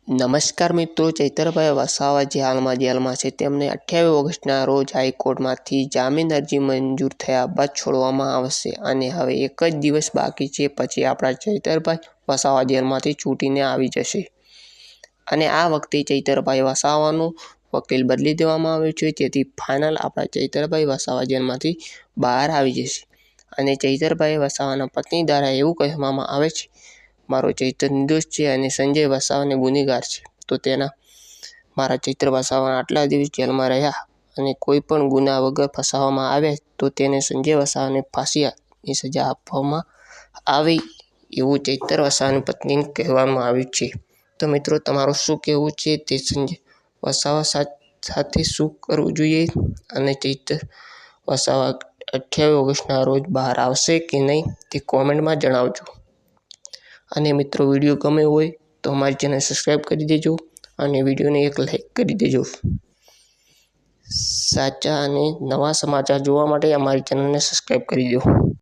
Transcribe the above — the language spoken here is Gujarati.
નમસ્કાર મિત્રો, ચૈતરભાઈ વસાવા જે હાલમાં જેલમાં છે તેમને 28 ઓગસ્ટના રોજ હાઈકોર્ટમાંથી જામીન અરજી મંજૂર થયા બાદ છોડવામાં આવશે અને હવે એક જ દિવસ બાકી છે પછી આપણા ચૈતરભાઈ વસાવા જેલમાંથી છૂટીને આવી જશે અને આ વખતે ચૈતરભાઈ વસાવાનું વકીલ બદલી દેવામાં આવ્યો છે, જેથી ફાઇનલ આપણા ચૈતરભાઈ વસાવા જેલમાંથી બહાર આવી જશે અને ચૈતરભાઈ વસાવાના પત્ની દ્વારા એવું કહેવામાં આવે છે, મારો ચૈતર નિર્દોષ છે અને સંજય વસાવાને ગુનેગાર છે, તો મારા ચૈતર વસાવા આટલા દિવસ જેલમાં રહ્યા અને કોઈ પણ ગુના વગર ફસાવવામાં આવ્યા તો તેને સંજય વસાવાને ફાંસીની સજા આપવામાં આવે એવું ચૈતર વસાવાની પત્નીને કહેવામાં આવ્યું છે. તો મિત્રો, તમારું શું કહેવું છે તે સંજય વસાવા સાથે શું કરવું જોઈએ અને ચૈતર વસાવા 28 ઓગસ્ટના રોજ બહાર આવશે કે નહીં તે કોમેન્ટમાં જણાવજો. અને મિત્રો, વિડીયો ગમે હોય તો અમારી ચેનલ સબસ્ક્રાઈબ કરી દેજો અને વિડીયોને એક લાઈક કરી દેજો. સાચા અને નવા સમાચાર જોવા માટે અમારી ચેનલને સબસ્ક્રાઈબ કરી દો.